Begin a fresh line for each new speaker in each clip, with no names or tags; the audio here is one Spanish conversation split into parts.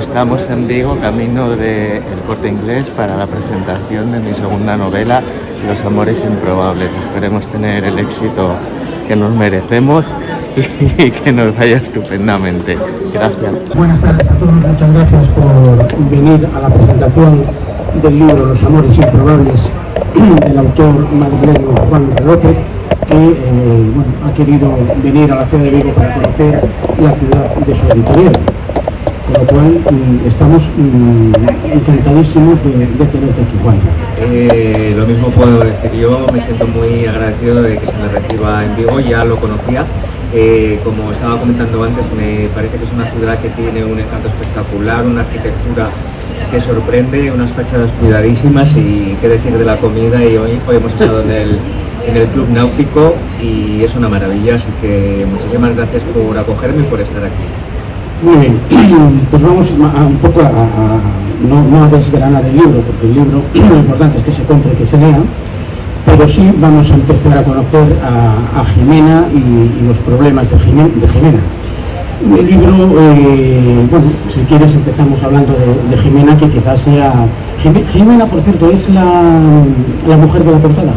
estamos en Vigo, camino del Corte Inglés, para la presentación de mi segunda novela, Los amores improbables. Esperemos tener el éxito que nos merecemos y que nos vaya estupendamente. Gracias.
Buenas tardes a todos, muchas gracias por venir a la presentación del libro Los amores improbables del autor madrileño Juan López, que ha querido venir a la ciudad de Vigo para conocer la ciudad de su editorial. Con lo cual estamos encantadísimos de tenerte aquí, Juan.
Lo mismo puedo decir, yo me siento muy agradecido de que se me reciba en Vigo, ya lo conocía. Como estaba comentando antes, me parece que es una ciudad que tiene un encanto espectacular, una arquitectura que sorprende, unas fachadas cuidadísimas y qué decir de la comida. Y hoy hemos estado en el Club Náutico y es una maravilla, así que muchísimas gracias por acogerme y por estar aquí.
Muy bien, pues vamos un poco no a desgranar el libro, porque el libro lo importante es que se compre y que se lea, pero sí vamos a empezar a conocer a Jimena y los problemas de Jimena. El libro, bueno, si quieres empezamos hablando de Jimena, que quizás sea... Jimena, por cierto, es la mujer de la portada.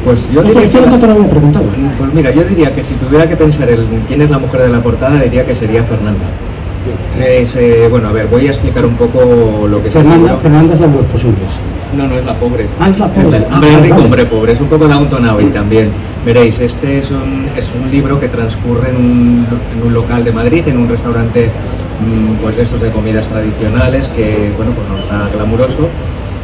Pues yo diría
que no te lo había preguntado.
Pues mira, yo diría que si tuviera que pensar en quién es la mujer de la portada, diría que sería Fernanda. Bueno, a ver, voy a explicar un poco lo que es
Fernanda es la de los posibles.
No, es la pobre.
Ah, es la pobre.
Hombre rico, hombre pobre. Es un poco Downton Abbey también. Veréis, este es un libro que transcurre en un local de Madrid, en un restaurante pues de estos de comidas tradicionales, que bueno, pues no está glamuroso.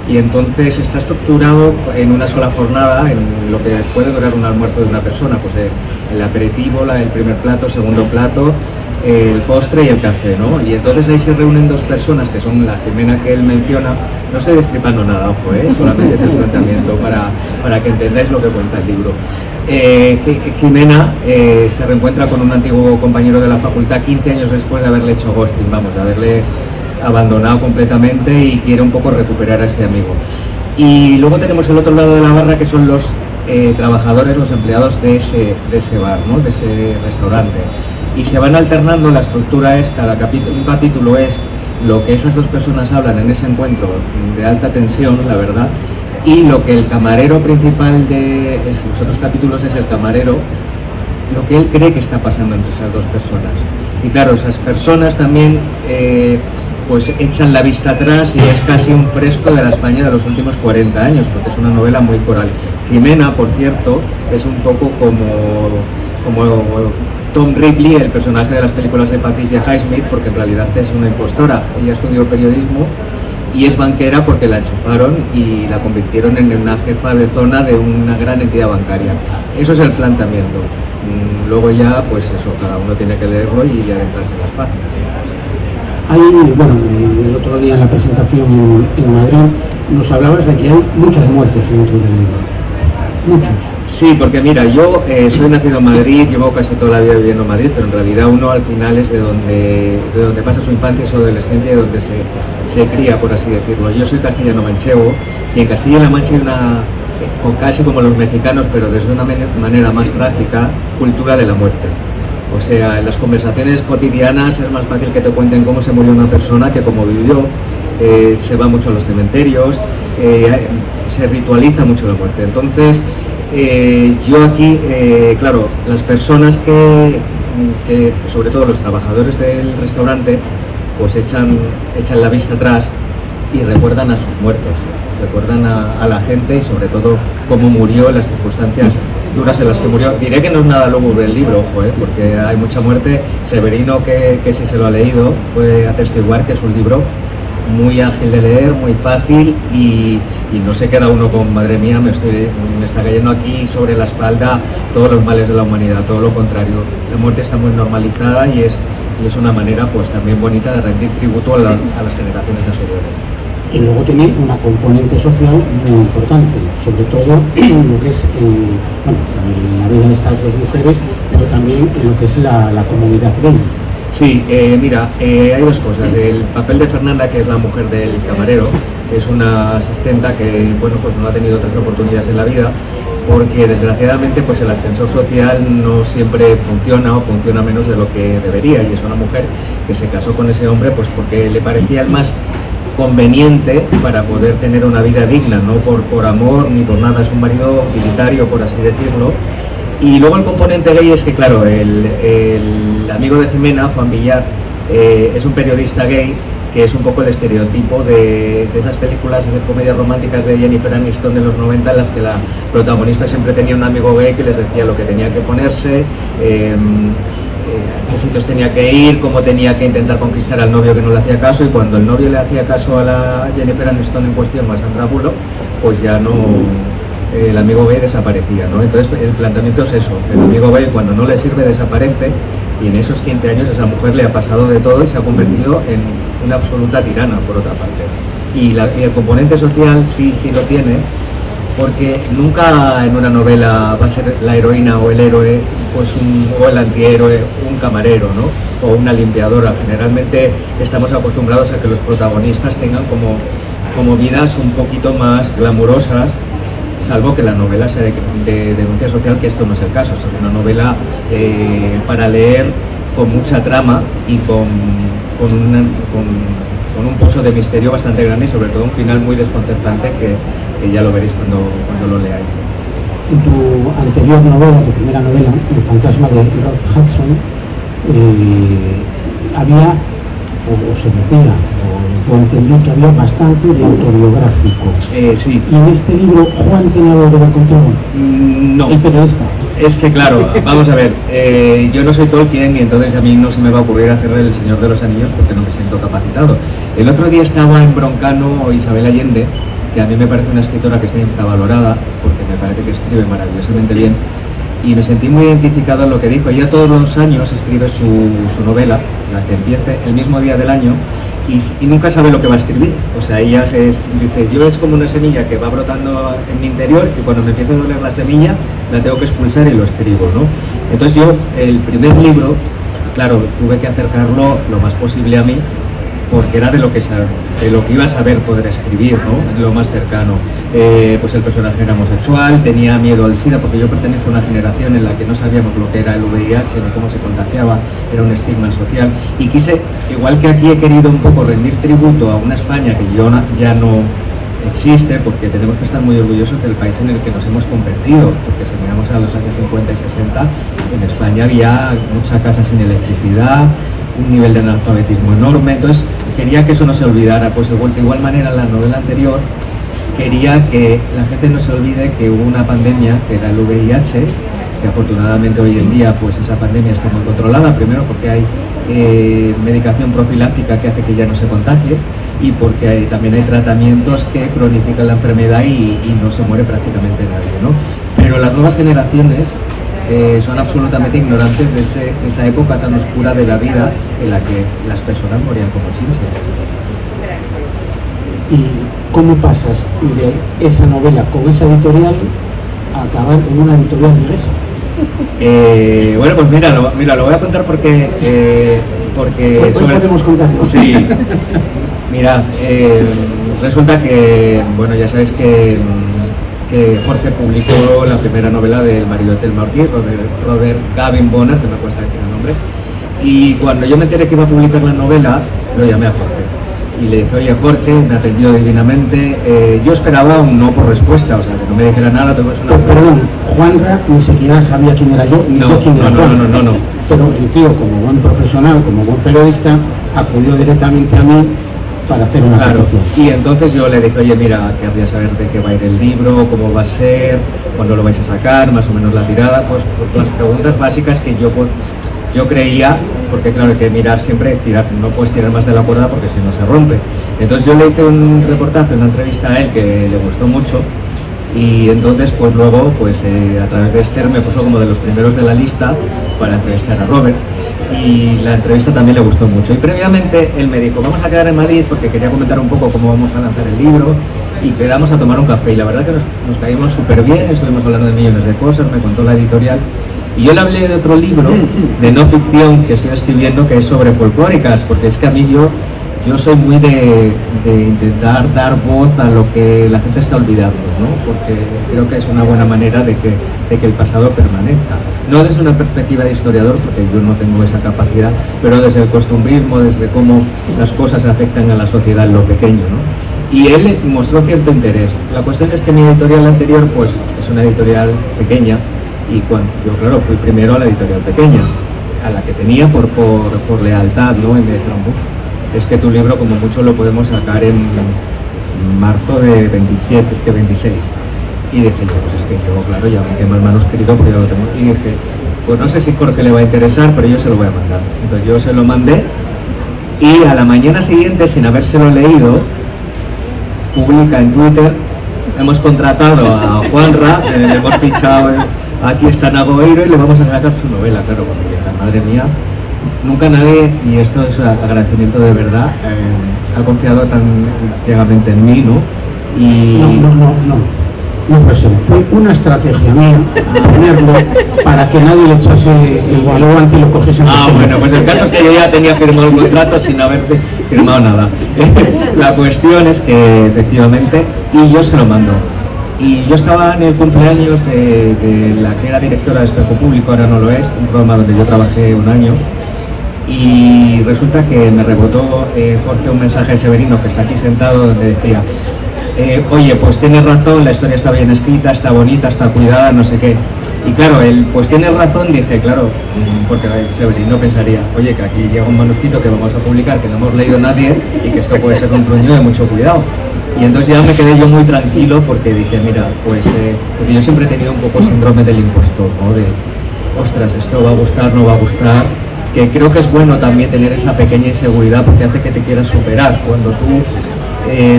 Y entonces está estructurado en una sola jornada, en lo que puede durar un almuerzo de una persona, pues el aperitivo, el primer plato, segundo plato, el postre y el café, ¿no? Y entonces ahí se reúnen dos personas que son la Jimena que él menciona. No estoy destripando nada, ojo, solamente es el planteamiento para que entendáis lo que cuenta el libro. Jimena se reencuentra con un antiguo compañero de la facultad 15 años después de haberle hecho ghosting, de haberle abandonado completamente, y quiere un poco recuperar a ese amigo. Y luego tenemos el otro lado de la barra, que son los trabajadores, los empleados de ese bar, ¿no? De ese restaurante. Y se van alternando, la estructura es, un capítulo es lo que esas dos personas hablan en ese encuentro de alta tensión, la verdad, y lo que el camarero principal de los otros capítulos es el camarero, lo que él cree que está pasando entre esas dos personas. Y claro, esas personas también pues echan la vista atrás y es casi un fresco de la España de los últimos 40 años, porque es una novela muy coral. Jimena, por cierto, es un poco como Tom Ripley, el personaje de las películas de Patricia Highsmith, porque en realidad es una impostora. Ella estudió periodismo y es banquera porque la enchufaron y la convirtieron en una jefa de zona de una gran entidad bancaria. Eso es el planteamiento. Luego ya, pues eso, cada uno tiene que leerlo y adentrarse en las páginas.
Bueno, el otro día en la presentación en Madrid nos hablabas de que hay muchos muertos dentro del libro. Muchos.
Sí, porque mira, yo soy nacido en Madrid, llevo casi toda la vida viviendo en Madrid, pero en realidad uno al final es de donde pasa su infancia y su adolescencia y de donde se cría, por así decirlo. Yo soy castellano-manchego y en Castilla-La Mancha hay casi como los mexicanos, pero desde una manera más trágica, cultura de la muerte. O sea, en las conversaciones cotidianas es más fácil que te cuenten cómo se murió una persona que cómo vivió. Se va mucho a los cementerios, se ritualiza mucho la muerte. Entonces, yo aquí, claro, las personas que, sobre todo los trabajadores del restaurante, pues echan la vista atrás y recuerdan a sus muertos, recuerdan a la gente y sobre todo cómo murió, las circunstancias duras en las que murió. Diré que no es nada lúgubre el libro, ojo, porque hay mucha muerte. Severino, que sí se lo ha leído, puede atestiguar que es un libro muy ágil de leer, muy fácil y no se queda uno con, madre mía, me está cayendo aquí sobre la espalda todos los males de la humanidad, todo lo contrario. La muerte está muy normalizada y es una manera pues también bonita de rendir tributo a las generaciones anteriores.
Y luego tiene una componente social muy importante, sobre todo en lo que es en la vida de estas dos mujeres, pero también en lo que es la comunidad gay.
Sí, mira, hay dos cosas. El papel de Fernanda, que es la mujer del camarero, es una asistenta que, bueno, pues no ha tenido otras oportunidades en la vida porque desgraciadamente pues el ascensor social no siempre funciona o funciona menos de lo que debería, y es una mujer que se casó con ese hombre pues porque le parecía el más conveniente para poder tener una vida digna, no por amor ni por nada, es un marido utilitario, por así decirlo. Y luego el componente gay es que, claro, el amigo de Jimena, Juan Villar, es un periodista gay, que es un poco el estereotipo de esas películas de comedias románticas de Jennifer Aniston de los 90, en las que la protagonista siempre tenía un amigo gay que les decía lo que tenía que ponerse, a qué sitios tenía que ir, cómo tenía que intentar conquistar al novio que no le hacía caso, y cuando el novio le hacía caso a la Jennifer Aniston en cuestión, a Sandra Bullock, pues ya no, el amigo gay desaparecía, ¿no? Entonces el planteamiento es eso, el amigo gay cuando no le sirve desaparece, y en esos 15 años esa mujer le ha pasado de todo y se ha convertido en una absoluta tirana, por otra parte. Y el componente social sí lo tiene, porque nunca en una novela va a ser la heroína o el héroe, pues o el antihéroe, un camarero, ¿no? O una limpiadora. Generalmente estamos acostumbrados a que los protagonistas tengan como vidas un poquito más glamurosas, salvo que la novela sea de denuncia social, que esto no es el caso. Es una novela para leer con mucha trama y con un pozo de misterio bastante grande, y sobre todo un final muy desconcertante que ya lo veréis cuando lo leáis.
En tu anterior novela, tu primera novela, El fantasma de Rock Hudson, había, o se decía, o entendí que había bastante de autobiográfico.
Sí.
¿Y en este libro Juan tenía algo que ver contigo?
No.
¿El periodista?
Es que claro, vamos a ver, yo no soy Tolkien y entonces a mí no se me va a ocurrir hacer El Señor de los Anillos porque no me siento capacitado. El otro día estaba en Broncano Isabel Allende, que a mí me parece una escritora que está infravalorada, porque me parece que escribe maravillosamente bien, y me sentí muy identificado en lo que dijo. Ella todos los años escribe su novela, la que empiece el mismo día del año, y nunca sabe lo que va a escribir. O sea, ella dice, yo es como una semilla que va brotando en mi interior, y cuando me empieza a doler la semilla, la tengo que expulsar y lo escribo, ¿no? Entonces yo, el primer libro, claro, tuve que acercarlo lo más posible a mí, porque era de lo que iba a saber poder escribir, ¿no? Lo más cercano. Pues el personaje era homosexual, tenía miedo al SIDA, porque yo pertenezco a una generación en la que no sabíamos lo que era el VIH ni cómo se contagiaba, era un estigma social, y quise, igual que aquí he querido un poco rendir tributo a una España que ya no existe, porque tenemos que estar muy orgullosos del país en el que nos hemos convertido, porque si miramos a los años 50 y 60, en España había muchas casas sin electricidad, un nivel de analfabetismo enorme. Entonces quería que eso no se olvidara. Pues de igual manera en la novela anterior quería que la gente no se olvide que hubo una pandemia que era el VIH, que afortunadamente hoy en día pues esa pandemia está muy controlada, primero porque hay medicación profiláctica que hace que ya no se contagie, y porque también hay tratamientos que cronifican la enfermedad y no se muere prácticamente nadie, ¿no? Pero las nuevas generaciones son absolutamente ignorantes de esa época tan oscura de la vida en la que las personas morían como chinches.
¿Y cómo pasas de esa novela con esa editorial a acabar en una editorial inglesa?
Bueno, pues mira, lo voy a contar porque
Hoy podemos contarlo.
Sí. Mira, resulta que, bueno, ya sabéis que Jorge publicó la primera novela del marido de Thelma Ortiz, Robert Gavin Bonner, que me cuesta decir el nombre, y cuando yo me enteré que iba a publicar la novela, lo llamé a Jorge y le dije, oye Jorge, me atendió divinamente, yo esperaba un no por respuesta, o sea, que no me dijera nada, todo eso.
Perdón, Juanra ni siquiera sabía quién era yo, ni yo quién era Juan.
No.
Pero el tío, como buen profesional, como buen periodista, acudió directamente a mí para hacer una petición.
Y entonces yo le dije, oye, mira, querría saber de qué va a ir el libro, cómo va a ser, cuándo lo vais a sacar, más o menos la tirada, pues las preguntas básicas que yo creía, porque claro, hay que mirar siempre, no puedes tirar más de la cuerda porque si no se rompe. Entonces yo le hice un reportaje, una entrevista a él que le gustó mucho, y entonces pues luego pues a través de Esther me puso como de los primeros de la lista para entrevistar a Robert, y la entrevista también le gustó mucho. Y previamente él me dijo, vamos a quedar en Madrid porque quería comentar un poco cómo vamos a lanzar el libro, y quedamos a tomar un café, y la verdad que nos caímos súper bien, estuvimos hablando de millones de cosas, me contó la editorial, y yo le hablé de otro libro de no ficción que estoy escribiendo, que es sobre folclóricas, porque es que a mí yo yo soy muy de intentar dar voz a lo que la gente está olvidando, ¿no? Porque creo que es una buena manera de que el pasado permanezca. No desde una perspectiva de historiador, porque yo no tengo esa capacidad, pero desde el costumbrismo, desde cómo las cosas afectan a la sociedad en lo pequeño, ¿no? Y él mostró cierto interés. La cuestión es que mi editorial anterior, pues, es una editorial pequeña, y cuando yo, claro, fui primero a la editorial pequeña, a la que tenía por lealtad, ¿no? Y me dijeron, es que tu libro como mucho lo podemos sacar en marzo de 26. Y dije yo, pues es que yo, claro, ya me quema el manuscrito porque ya lo tengo. Y dije, pues no sé si Jorge le va a interesar, pero yo se lo voy a mandar. Entonces yo se lo mandé y a la mañana siguiente, sin habérselo leído, publica en Twitter, hemos contratado a Juanra, le hemos fichado, aquí está Nagoeiro y le vamos a sacar su novela, claro, porque madre mía, nunca nadie, y esto es un agradecimiento de verdad, ha confiado tan ciegamente en mí, ¿no? Y...
No fue así, fue una estrategia mía ponerlo para que nadie le echase el guante y lo cogiese en
bueno, pues el caso es que yo ya tenía firmado el contrato sin haber firmado nada. La cuestión es que efectivamente, y yo se lo mando. Y yo estaba en el cumpleaños de la que era directora de Espejo Público, ahora no lo es, un programa donde yo trabajé un año, y resulta que me rebotó Jorge un mensaje de Severino, que está aquí sentado, donde decía, oye, pues tienes razón, la historia está bien escrita, está bonita, está cuidada, no sé qué. Y claro, pues tienes razón, dije, claro, porque Severino pensaría, oye, que aquí llega un manuscrito que vamos a publicar, que no hemos leído nadie, y que esto puede ser un truño de mucho cuidado. Y entonces ya me quedé yo muy tranquilo porque dije, mira, pues porque yo siempre he tenido un poco síndrome del impostor, ¿no? De, ostras, esto va a gustar, no va a gustar, que creo que es bueno también tener esa pequeña inseguridad porque hace que te quieras superar. Cuando tú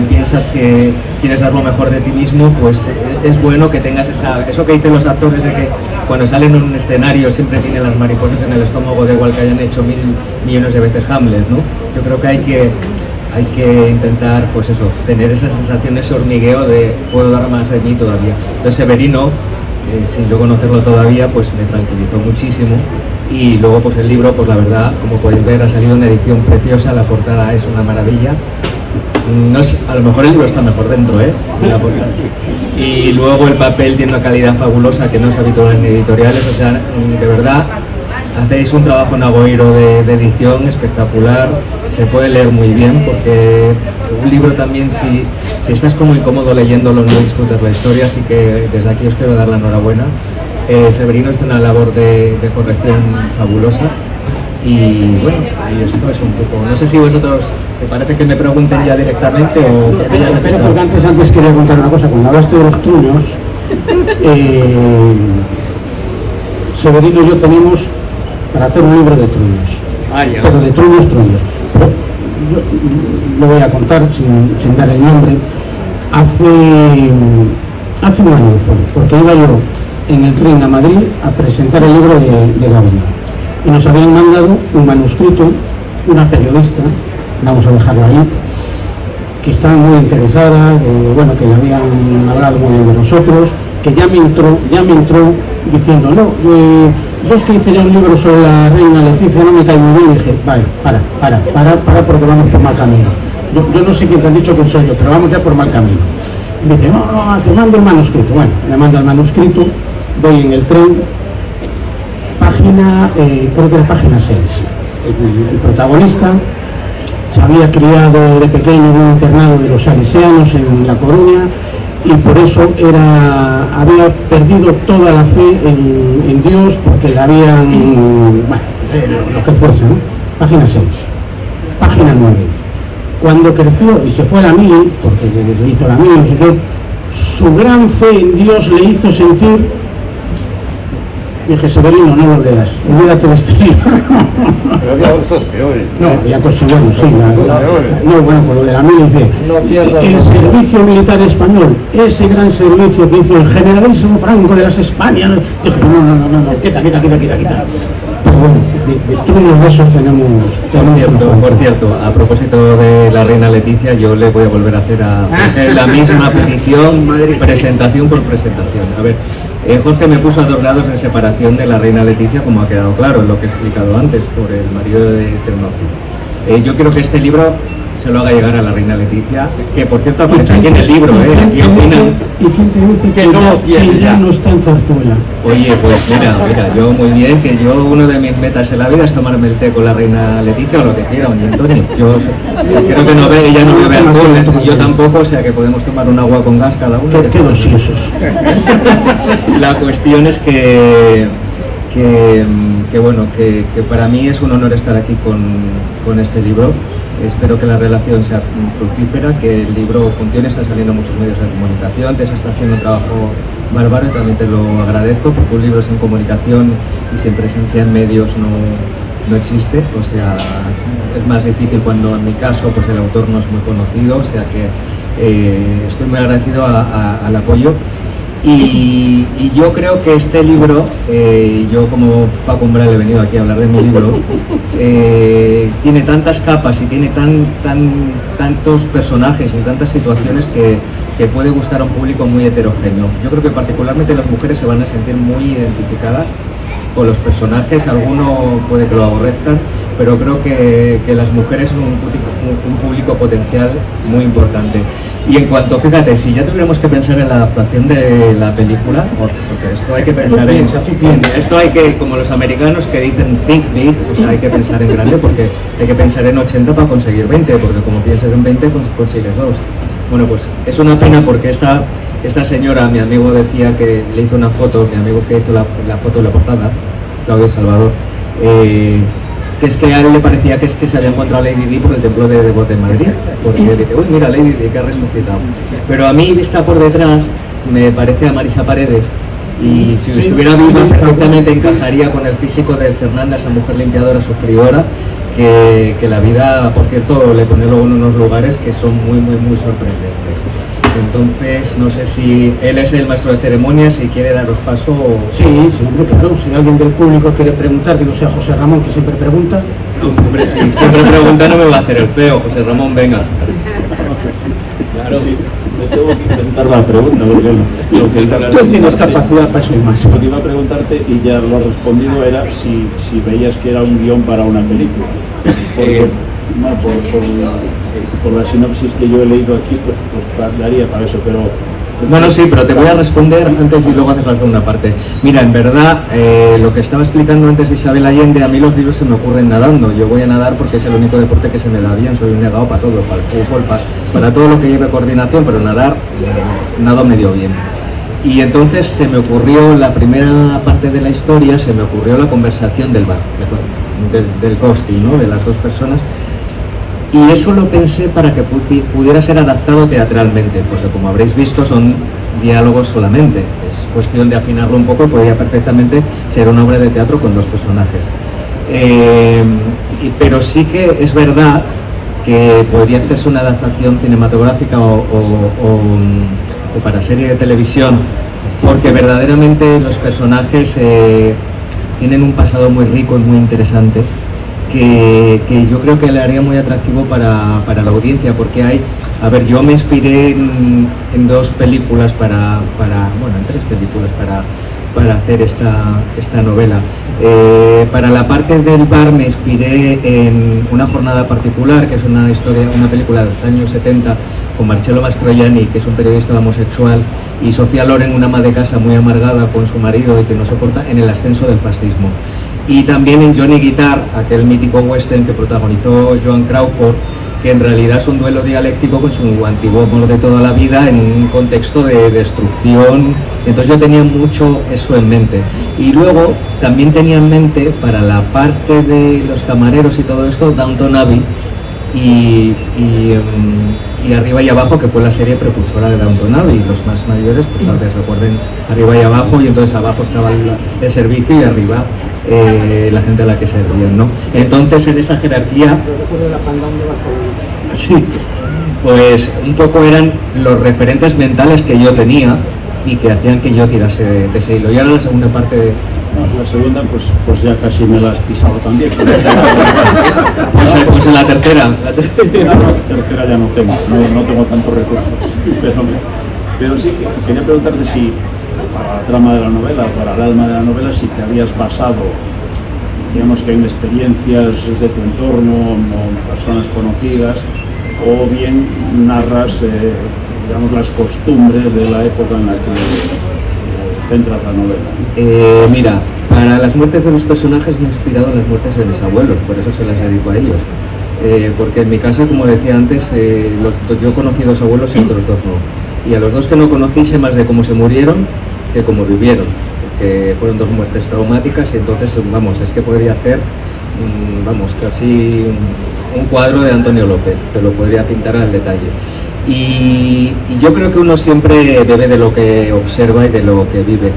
piensas que quieres dar lo mejor de ti mismo, pues es bueno que tengas eso que dicen los actores de que cuando salen en un escenario siempre tienen las mariposas en el estómago, de igual que hayan hecho 1000 millones de veces Hamlet, ¿no? Yo creo que hay que intentar, pues eso, tener esa sensación, ese hormigueo de puedo dar más de mí todavía. Entonces Severino, sin yo conocerlo todavía, pues me tranquilizó muchísimo. Y luego pues el libro, pues la verdad, como podéis ver, ha salido una edición preciosa, la portada es una maravilla. No es, a lo mejor el libro está mejor dentro, y luego el papel tiene una calidad fabulosa que no es habitual en editoriales, o sea, de verdad, hacéis un trabajo Nagoeiro de edición espectacular, se puede leer muy bien, porque un libro también, si estás como incómodo leyéndolo, no disfrutas la historia, así que desde aquí os quiero dar la enhorabuena. Severino hizo una labor de corrección fabulosa. Y bueno, y esto es un poco, no sé si vosotros, ¿te parece que me pregunten ya directamente o...?
Pero porque antes quería contar una cosa, cuando hablaste de los truños, Severino y yo tenemos para hacer un libro de truños, pero de truños. Pero yo lo voy a contar sin dar el nombre. Hace un año fue, porque iba yo en el tren a Madrid a presentar el libro de Gabriel. Y nos habían mandado un manuscrito, una periodista, vamos a dejarlo ahí, que estaba muy interesada, que le habían hablado muy bien de nosotros, que ya me entró diciendo, no, yo es que hice ya un libro sobre la reina Leticia, no me cae muy bien, y dije, vale, para porque vamos por mal camino. Yo no sé quién te han dicho quién soy yo, pero vamos ya por mal camino. Y me dice, no, te mando el manuscrito. Bueno, me manda el manuscrito, voy en el tren, creo que era página 6. El protagonista se había criado de pequeño en un internado de los salesianos en La Coruña y por eso había perdido toda la fe en Dios porque le habían, lo que fuese, ¿no? Página 6. Página 9. Cuando creció y se fue a la mili, porque le hizo la mili, no sé qué, su gran fe en Dios le hizo sentir. Dije, Severino, no lo leas, olvídate de este libro.
Pero había cosas peores.
No, había cosas, bueno, sí. Con lo de la mili dice, el servicio militar español, ese gran servicio que hizo el generalísimo Franco de las Españas. Dije, no, quita. Pero bueno, de todos de esos tenemos
por cierto, a propósito de la reina Leticia, yo le voy a volver a hacer la misma petición, presentación por presentación. A ver, Jorge me puso a 2 grados de separación de la reina Leticia, como ha quedado claro en lo que he explicado antes, por el marido de Ternopil. Yo quiero que este libro se lo haga llegar a la reina Leticia, que por cierto aparece aquí en el libro, aquí opinan.
¿Y quién te dice que ya no está en Zarzuela?
Oye, pues mira, yo muy bien, que yo uno de mis metas en la vida es tomarme el té con la reina Leticia o lo que quiera, oye Antonio. Yo creo que ella no bebe alcohol, yo tampoco, o sea que podemos tomar un agua con gas cada uno.
¿Qué dosiesos?
La cuestión es que bueno, que para mí es un honor estar aquí con este libro. Espero que la relación sea fructífera, que el libro funcione. Están saliendo muchos medios de comunicación, Tessa está haciendo un trabajo bárbaro y también te lo agradezco, porque un libro sin comunicación y sin presencia en medios no existe, o sea, es más difícil cuando en mi caso pues el autor no es muy conocido, o sea que estoy muy agradecido al apoyo. Y yo creo que este libro, yo como Paco Umbral he venido aquí a hablar de mi libro, tiene tantas capas y tiene tantos personajes y tantas situaciones que puede gustar a un público muy heterogéneo. Yo creo que particularmente las mujeres se van a sentir muy identificadas con los personajes, algunos puede que lo aborrezcan, pero creo que las mujeres son un público potencial muy importante. Y en cuanto, fíjate, si ya tuviéramos que pensar en la adaptación de la película, porque esto hay que pensar esto hay que, como los americanos que dicen think big, o sea, hay que pensar en grande, porque hay que pensar en 80 para conseguir 20, porque como piensas en 20 consigues 2. Bueno, pues es una pena porque esta señora, mi amigo decía que le hizo una foto, mi amigo que hizo la foto de la portada, Claudio Salvador, que es que a él le parecía que se había encontrado Lady Di por el templo de Devote en Madrid, porque dice, uy, mira, Lady Di que ha resucitado. Pero a mí, vista por detrás, me parece a Marisa Paredes, y si estuviera viva perfectamente encajaría con el físico de Fernanda, esa mujer limpiadora, sufridora, que la vida, por cierto, le pone luego en unos lugares que son muy sorprendentes. Entonces, no sé si él es el maestro de ceremonias y quiere daros paso.
Sí, hombre, claro. Si alguien del público quiere preguntar, que no sea José Ramón, que siempre pregunta.
No, hombre, si siempre pregunta no me va a hacer el feo. José Ramón, venga.
Claro, sí. Me tengo que intentar la pregunta, porque
tú tienes capacidad para eso y más.
Lo que iba a preguntarte, y ya lo has respondido, era si veías que era un guión para una película. Porque, por la sinopsis que yo he leído aquí, pues daría para eso, pero...
Bueno, sí, pero te voy a responder antes y luego haces la segunda parte. Mira, en verdad, lo que estaba explicando antes Isabel Allende, a mí los libros se me ocurren nadando. Yo voy a nadar porque es el único deporte que se me da bien, soy un negado para todo, para el fútbol, para todo lo que lleve coordinación, pero nadar, nado medio bien. Y entonces se me ocurrió, la primera parte de la historia, se me ocurrió la conversación del bar, del ghosting, ¿no?, de las dos personas. Y eso lo pensé para que pudiera ser adaptado teatralmente, porque como habréis visto son diálogos solamente, es cuestión de afinarlo un poco y podría perfectamente ser una obra de teatro con dos personajes. Pero sí que es verdad que podría hacerse una adaptación cinematográfica o para serie de televisión, porque verdaderamente los personajes tienen un pasado muy rico y muy interesante. Que yo creo que le haría muy atractivo para la audiencia, porque yo me inspiré en dos películas en tres películas para hacer esta novela. Para la parte del bar me inspiré en Una jornada particular, que es una película de los años 70 con Marcello Mastroianni, que es un periodista homosexual, y Sofía Loren, una ama de casa muy amargada con su marido y que no soporta, en el ascenso del fascismo. Y también en Johnny Guitar, aquel mítico western que protagonizó Joan Crawford, que en realidad es un duelo dialéctico con su antiguo amor de toda la vida en un contexto de destrucción. Entonces yo tenía mucho eso en mente. Y luego también tenía en mente, para la parte de los camareros y todo esto, Downton Abbey y Arriba y Abajo, que fue la serie precursora de Downton Abbey. Los más mayores pues tal vez recuerden Arriba y Abajo, y entonces abajo estaba el servicio y arriba la gente a la que servían, ¿no? Entonces en esa jerarquía, sí, pues un poco eran los referentes mentales que yo tenía y que hacían que yo tirase de ese hilo. Y ahora la segunda parte de...
La segunda, pues ya casi me la has pisado también.
pues en la tercera.
La tercera ya no tengo tantos recursos. Pero sí, quería preguntarte si, para la trama de la novela, para el alma de la novela, si te habías basado, digamos que en experiencias de tu entorno, o personas conocidas, o bien narras digamos, las costumbres de la época en la que centras la novela?
Mira, para las muertes de los personajes me he inspirado en las muertes de mis abuelos, por eso se las dedico a ellos. Porque en mi casa, como decía antes, yo conocí 2 abuelos y otros 2 no. Y a los 2 que no conocí sé más de cómo se murieron que cómo vivieron, porque fueron 2 muertes traumáticas y entonces, vamos, es que podría hacer, vamos, casi un cuadro de Antonio López, te lo podría pintar al detalle. Y yo creo que uno siempre bebe de lo que observa y de lo que vive.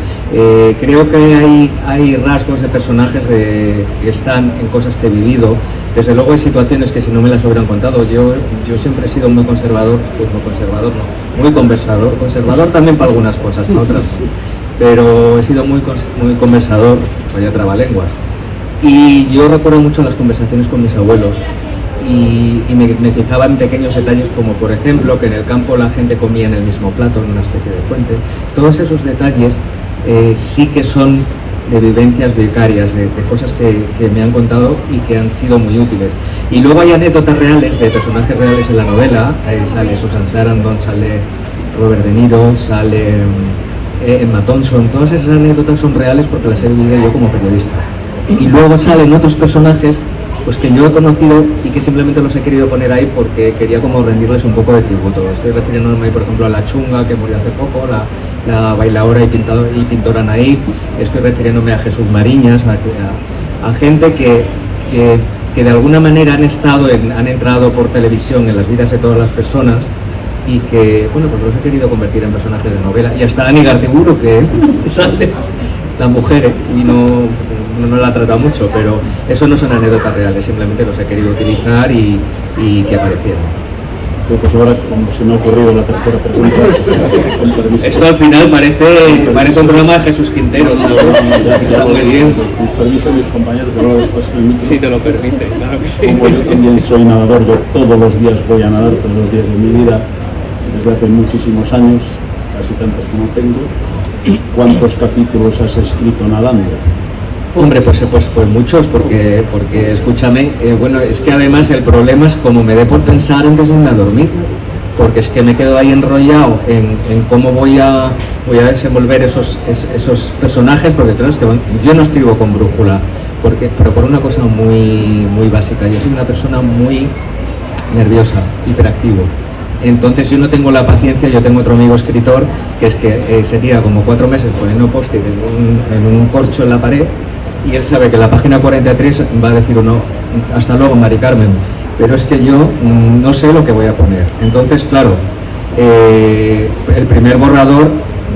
Creo que hay rasgos de personajes que están en cosas que he vivido. Desde luego hay situaciones que si no me las hubieran contado, yo siempre he sido muy conservador, pues no conservador, no, muy conversador también para algunas cosas, para otras no. Pero he sido muy conversador, vaya trabalenguas. Y yo recuerdo mucho las conversaciones con mis abuelos. Y me fijaba en pequeños detalles como por ejemplo que en el campo la gente comía en el mismo plato, en una especie de fuente. Todos esos detalles sí que son de vivencias vicarias, de cosas que me han contado y que han sido muy útiles. Y luego hay anécdotas reales, de personajes reales en la novela. Sale Susan Sarandon, sale Robert De Niro, sale Emma Thompson. Todas esas anécdotas son reales porque las he vivido yo como periodista. Y luego salen otros personajes pues que yo he conocido y que simplemente los he querido poner ahí porque quería como rendirles un poco de tributo. Estoy refiriéndome, por ejemplo, a la Chunga, que murió hace poco, la bailadora y pintora Naif. Estoy refiriéndome a Jesús Mariñas, a gente que de alguna manera han entrado por televisión en las vidas de todas las personas y que, bueno, pues los he querido convertir en personajes de novela. Y hasta Ani Gartiburu, que sale la mujer, y no la ha tratado mucho, pero eso no son anécdotas reales, simplemente los he querido utilizar y que aparecieran.
Pues ahora, como se me ha ocurrido la tercera pregunta,
esto al final parece un programa de Jesús Quintero, ¿sabes? Está muy bien.
Con permiso de mis compañeros, pero después el micro.
Sí, te lo permite, claro que sí.
Como yo también soy nadador, yo todos los días voy a nadar, todos los días de mi vida, desde hace muchísimos años, casi tantos como tengo. ¿Cuántos capítulos has escrito nadando?
Hombre, pues muchos, porque escúchame, bueno, es que además el problema es como me dé por pensar antes de irme a dormir, porque es que me quedo ahí enrollado en cómo voy a desenvolver esos personajes, porque claro, es que yo no escribo con brújula, pero por una cosa muy básica. Yo soy una persona muy nerviosa, hiperactivo. Entonces yo no tengo la paciencia. Yo tengo otro amigo escritor que es que se tira como 4 meses poniendo post-it en un corcho en la pared, y él sabe que en la página 43 va a decir uno, hasta luego, Mari Carmen, pero es que yo no sé lo que voy a poner. Entonces, claro, el primer borrador,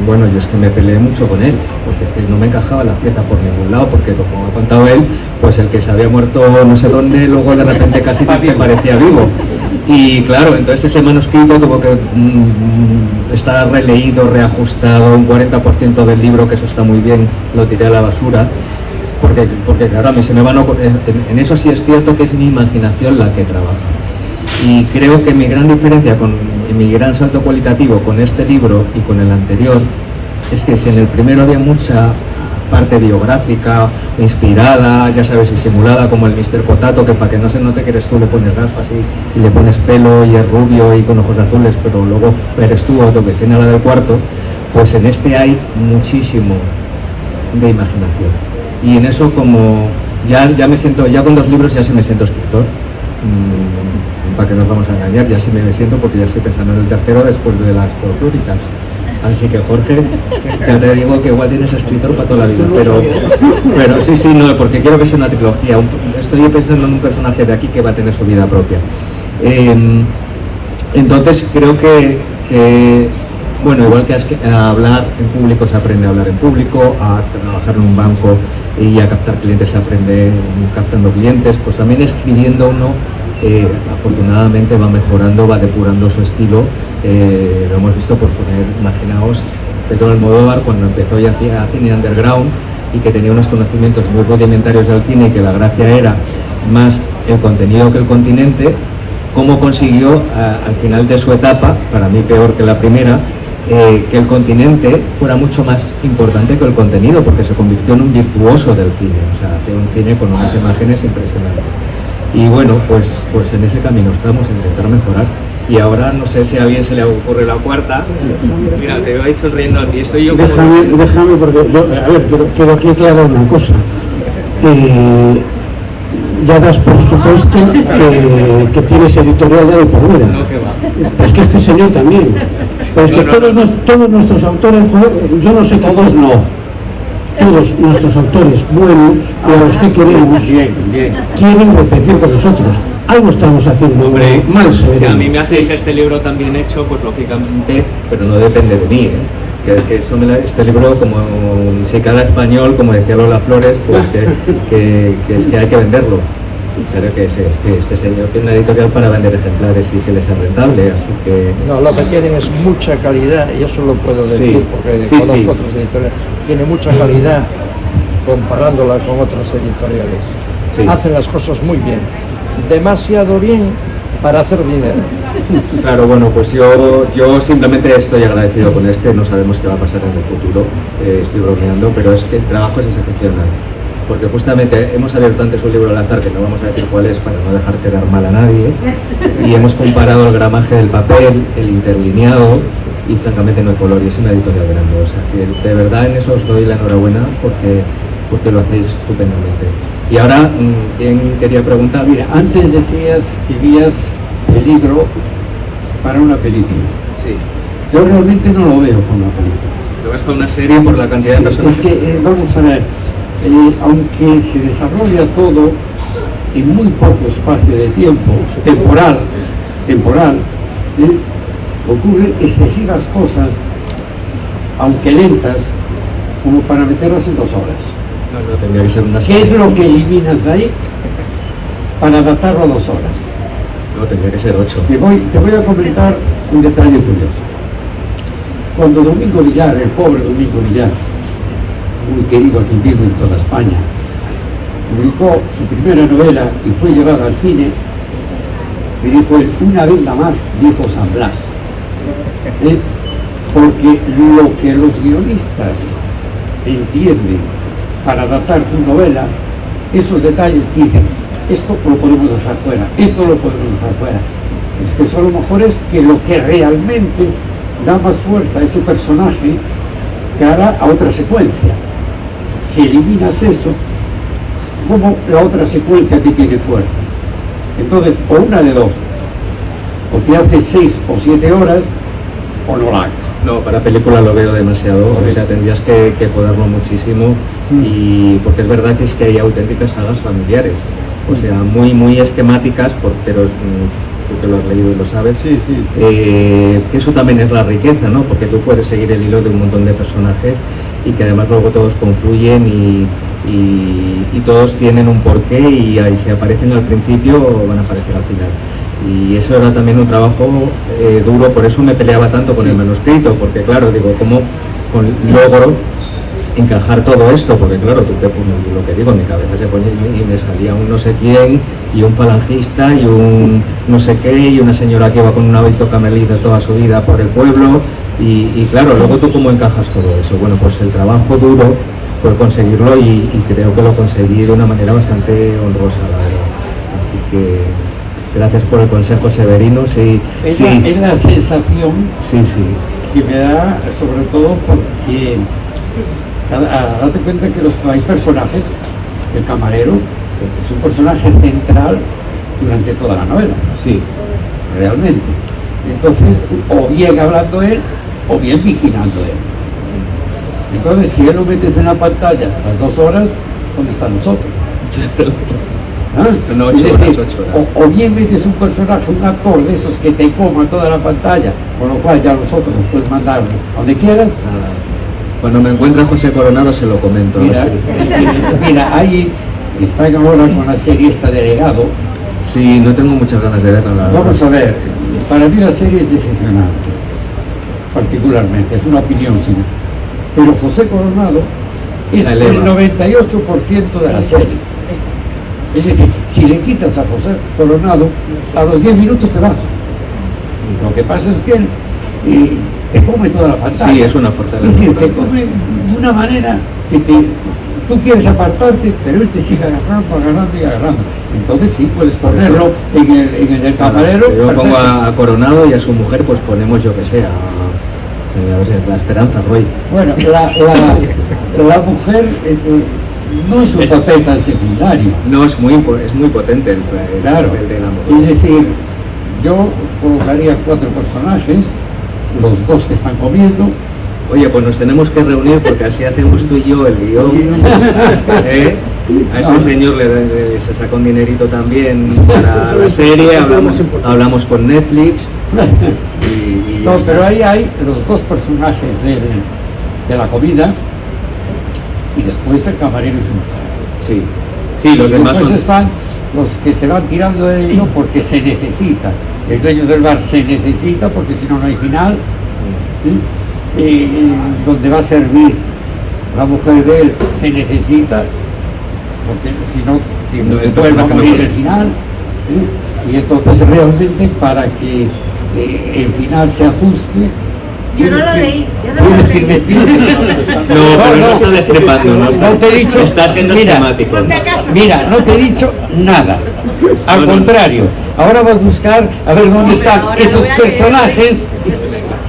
bueno, yo es que me peleé mucho con él, porque es que no me encajaba la pieza por ningún lado, porque como ha contado él, pues el que se había muerto no sé dónde, luego de repente casi me parecía vivo. Y claro, entonces ese manuscrito tuvo que estar releído, reajustado, un 40% del libro, que eso está muy bien, lo tiré a la basura, porque claro, a mí se me van a ocurrir, en eso sí es cierto que es mi imaginación la que trabaja. Y creo que mi gran diferencia y mi gran salto cualitativo con este libro y con el anterior es que si en el primero había mucha parte biográfica, inspirada, ya sabes, y simulada, como el Mr. Potato, que para que no se note que eres tú le pones gafas y le pones pelo y es rubio y con ojos azules, pero luego eres tú otro que tiene la del cuarto, pues en este hay muchísimo de imaginación. Y en eso, como ya me siento, ya con 2 libros ya sí me siento escritor, para que nos vamos a engañar, ya sí me siento, porque ya estoy pensando en el tercero después de las folclóricas. Así que Jorge, ya te digo que igual tienes escritor para toda la vida, pero sí, no, porque quiero que sea una trilogía. Estoy pensando en un personaje de aquí que va a tener su vida propia. Entonces creo que bueno, igual que a hablar en público se aprende a hablar en público, a trabajar en un banco y a captar clientes se aprende captando clientes, pues también escribiendo uno afortunadamente va mejorando, va depurando su estilo. Lo hemos visto por poner, imaginaos, Pedro Almodóvar cuando empezó ya hacía cine underground y que tenía unos conocimientos muy rudimentarios del cine, y que la gracia era más el contenido que el continente, cómo consiguió al final de su etapa, para mí peor que la primera, que el continente fuera mucho más importante que el contenido, porque se convirtió en un virtuoso del cine, o sea, hace un cine con unas imágenes impresionantes. Y bueno, pues en ese camino estamos, intentar mejorar. Y ahora no sé si a alguien se le ocurre la cuarta. Mira, te vais sonriendo a ti, soy yo.
Déjame porque yo, a ver, quiero aquí aclarar una cosa. Ya das por supuesto que tienes editorial ya de por vida.
No, que va.
Es que este señor también. Pero es que todos nuestros autores, joder, yo no sé, todos no. Todos nuestros autores buenos, y a los que queremos, quieren repetir con nosotros. Algo estamos haciendo, hombre, mal.
Si a mí me hacéis este libro tan bien hecho, pues lógicamente, pero no depende de mí, que es que este libro, como si cada español, como decía Lola Flores, pues que es que hay que venderlo. Pero que es que este señor tiene una editorial para vender ejemplares y que les sea rentable, así que...
No, lo que tienen es mucha calidad, y eso lo puedo decir porque conozco otros editoriales. Tiene mucha calidad comparándola con otras editoriales.
Sí.
Hacen las cosas muy bien, demasiado bien para hacer dinero.
Claro, bueno, pues yo simplemente estoy agradecido con no sabemos qué va a pasar en el futuro, estoy bromeando, pero es que el trabajo es excepcional. Porque justamente hemos abierto antes un libro al azar, que no vamos a decir cuál es para no dejar quedar mal a nadie, y hemos comparado el gramaje del papel, el interlineado, y francamente no hay color, y es una editorial grande. O sea que de verdad en eso os doy la enhorabuena porque lo hacéis estupendamente. Y ahora, ¿quién quería preguntar?
Mira, antes decías que vías el libro para una película.
Sí.
Yo realmente no lo veo como una película.
¿Lo ves para una serie por la cantidad de personas?
Es que, vamos a ver, aunque se desarrolla todo en muy poco espacio de tiempo, temporal, ocurren excesivas cosas, aunque lentas, como para meterlas en 2 horas.
No, tendría que ser una
¿Qué es lo que eliminas de ahí para adaptarlo a 2 horas?
No, tendría que ser 8.
Te voy a comentar un detalle curioso. Cuando Domingo Villar, el pobre Domingo Villar, muy querido aquí mismo en toda España, publicó su primera novela y fue llevada al cine, me dijo él, una venda más, dijo San Blas. Porque lo que los guionistas entienden para adaptar tu novela, esos detalles que dicen, esto lo podemos dejar fuera, esto lo podemos dejar fuera, es que eso a lo mejor es que lo que realmente da más fuerza a ese personaje cara a otra secuencia. Si eliminas eso, ¿cómo la otra secuencia te tiene fuerza? Entonces, o una de dos, o te hace 6 o 7 horas, o no la hagas.
No, para película lo veo demasiado, o sea, tendrías que podarlo muchísimo, y porque es verdad que es que hay auténticas sagas familiares, o sea, muy esquemáticas, pero tú que lo has leído y lo sabes, que eso también es la riqueza, ¿no? Porque tú puedes seguir el hilo de un montón de personajes y que además luego todos confluyen y todos tienen un porqué, y ahí si aparecen al principio van a aparecer al final. Y eso era también un trabajo duro, por eso me peleaba tanto con el manuscrito, porque claro, digo, ¿cómo logro encajar todo esto? Porque claro, tú te pones lo que digo, en mi cabeza se pone y me salía un no sé quién, y un falangista, y un no sé qué, y una señora que iba con un hábito camelita toda su vida por el pueblo, y claro, luego tú cómo encajas todo eso. Bueno, pues el trabajo duro fue conseguirlo, y creo que lo conseguí de una manera bastante honrosa, la verdad. Así que gracias por el consejo, Severino.
Es la sensación que me da, sobre todo porque date cuenta que hay personajes, el camarero es un personaje central durante toda la novela, realmente. Entonces, o bien hablando él, o bien vigilando él. Entonces, si él lo metes en la pantalla las 2 horas, ¿dónde están nosotros?
No, 8
es decir,
horas, 8 horas.
O bien metes un personaje, un actor de esos que te coma toda la pantalla, con lo cual ya nosotros nos puedes mandar donde quieras.
Cuando me encuentre a José Coronado se lo comento.
Mira, ahí están ahora con la serie esta de Legado.
Sí, no tengo muchas ganas de verla, la verdad.
Vamos a ver, para mí la serie es decepcionante, particularmente, es una opinión, sí. Pero José Coronado es el 98% de la serie. Es decir, si le quitas a José Coronado, a los 10 minutos te vas. Lo que pasa es que él te come toda la pantalla.
Sí, es una fortaleza.
Es decir, te come de una manera que Tú quieres apartarte, pero él te sigue agarrando y agarrando. Entonces sí, puedes ponerlo en el camarero.
Yo pongo a Coronado y a su mujer, pues ponemos, yo que sé, la Esperanza Roy.
Bueno, la mujer no es un papel tan secundario.
No, es muy potente el
claro.
papel de la mujer.
Es decir, yo colocaría 4 personajes, los 2 que están comiendo.
Oye, pues nos tenemos que reunir porque así hacemos tú y yo el guión. A ese señor se saca un dinerito también para la serie, hablamos con Netflix. Y
no, pero ahí hay los 2 personajes de la comida y después el camarero y su mujer.
Sí, los demás
después
son...
están los que se van tirando de ello porque se necesita. El dueño del bar se necesita porque si no, no hay final. ¿Sí? Donde va a servir la mujer de él se necesita porque si no vuelve a morir el final, ¿sí? Y entonces realmente para que el final se ajuste
yo no lo leí,
no está destripando,
no te he dicho,
está siendo esquemático.
Mira, no te he dicho nada, al contrario, ahora vas a buscar a ver dónde están esos personajes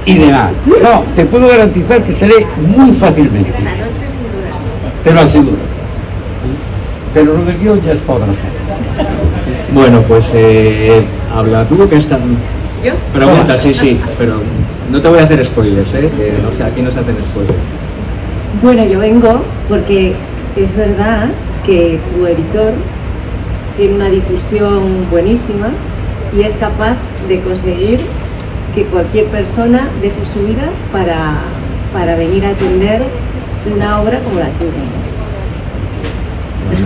y demás. No, te puedo garantizar que se lee muy fácilmente.
Esta noche sin duda.
Te lo aseguro. Pero lo del guión ya es para otra cosa.
Bueno, pues habla tú que están...
¿Yo?
Pregunta, sí, pero no te voy a hacer spoilers, que no sé, aquí no se hacen spoilers.
Bueno, yo vengo porque es verdad que tu editor tiene una difusión buenísima y es capaz de conseguir que cualquier persona deje su vida para venir a atender una obra como la tuya.
Bueno,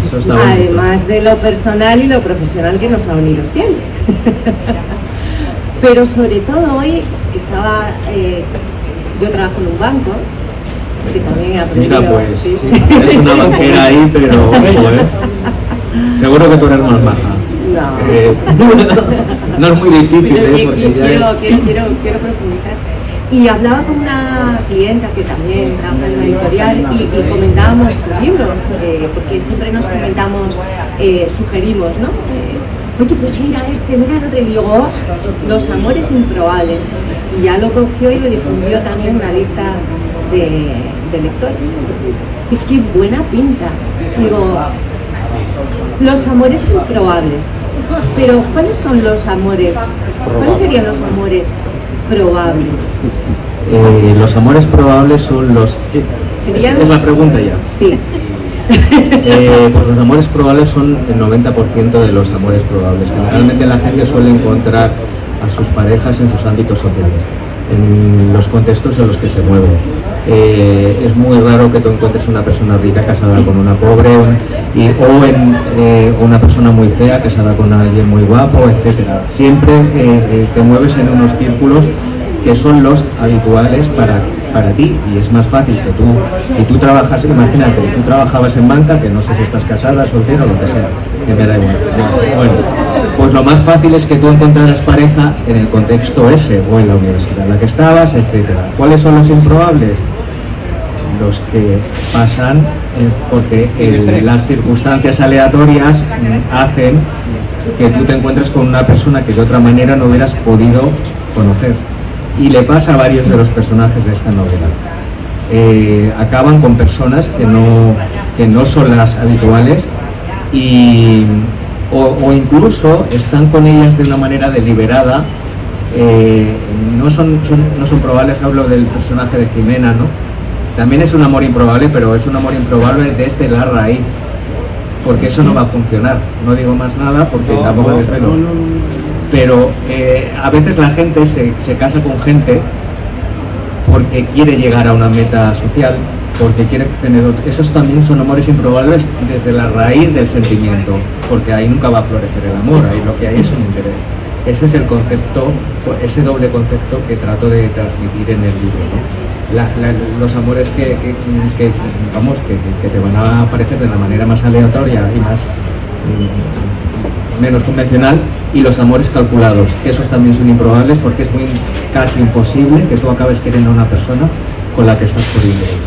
eso está
Además de lo personal y lo profesional que nos ha unido siempre. Pero sobre todo hoy estaba, yo trabajo en un banco, que también he aprendido.
Mira, pues, sí, es una banquera ahí, pero seguro que tú eres más baja. No es muy difícil, porque
quiero profundizar. Y hablaba con una clienta que también trabaja en una editorial y comentábamos tus libros, porque siempre nos comentamos, sugerimos, ¿no? Oye, pues mira mira el otro, y digo, oh, Los amores improbables. Y ya lo cogió y lo difundió también en una lista de lectores. Y qué buena pinta. Digo, Los amores improbables. Pero, ¿cuáles son los amores? ¿Cuáles serían los amores probables?
Los amores probables son los... ¿Es la pregunta ya?
Sí.
Pues los amores probables son el 90% de los amores probables. Generalmente la gente suele encontrar a sus parejas en sus ámbitos sociales, en los contextos en los que se mueven. Es muy raro que tú encuentres una persona rica casada con una pobre o una persona muy fea casada con alguien muy guapo, etcétera. Siempre te mueves en unos círculos que son los habituales para ti, y es más fácil que tú, si tú trabajas, imagínate, tú trabajabas en banca, que no sé si estás casada, soltera o lo que sea, que me da igual. Bueno, pues lo más fácil es que tú encontraras pareja en el contexto ese, o en la universidad en la que estabas, etcétera. ¿Cuáles son los improbables? Los que pasan porque las circunstancias aleatorias hacen que tú te encuentres con una persona que de otra manera no hubieras podido conocer. Y le pasa a varios de los personajes de esta novela. Acaban con personas que no son las habituales o incluso están con ellas de una manera deliberada. No son probables, hablo del personaje de Jimena, ¿no? También es un amor improbable, pero es un amor improbable desde la raíz, porque eso no va a funcionar. No digo más nada porque tampoco desvelo. Pero a veces la gente se casa con gente porque quiere llegar a una meta social, porque quiere tener otro. Esos también son amores improbables desde la raíz del sentimiento, porque ahí nunca va a florecer el amor, ahí lo que hay es un interés. Ese es el concepto, ese doble concepto que trato de transmitir en el libro, ¿no? Los amores que te van a aparecer de la manera más aleatoria y más menos convencional, y los amores calculados, que esos también son improbables porque es casi imposible que tú acabes queriendo a una persona con la que estás por interés.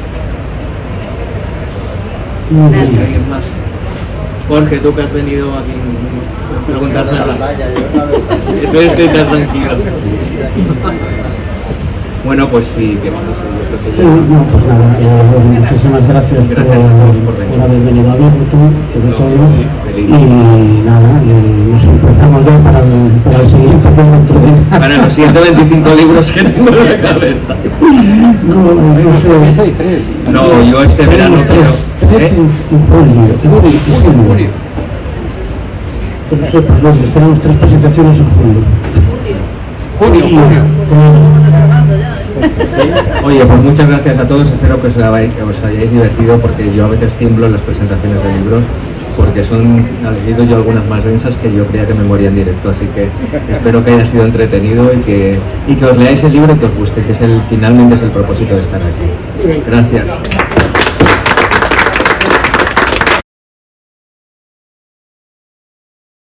¿Alguien más? Jorge, tú que has venido aquí a preguntar nada. Estoy tan tranquilo. Bueno, pues sí, que vamos a ir.
Sí, no, pues nada, muchísimas gracias, por haber venido a verlo tú, sobre todo. Y nada, nos empezamos ya para el siguiente, que es dentro de...
Para los 125 libros que tengo en la cabeza.
No sé.
Hay 3.
No, yo este verano quiero.
Tres en julio. Pero sepas, Londres, tenemos 3 presentaciones en julio.
Junio.
Oye, pues muchas gracias a todos, espero que os hayáis divertido, porque yo a veces tiemblo en las presentaciones de libros, porque he leído yo algunas más densas que yo creía que me moría en directo, así que espero que haya sido entretenido y que os leáis el libro y que os guste, que finalmente es el propósito de estar aquí. Gracias.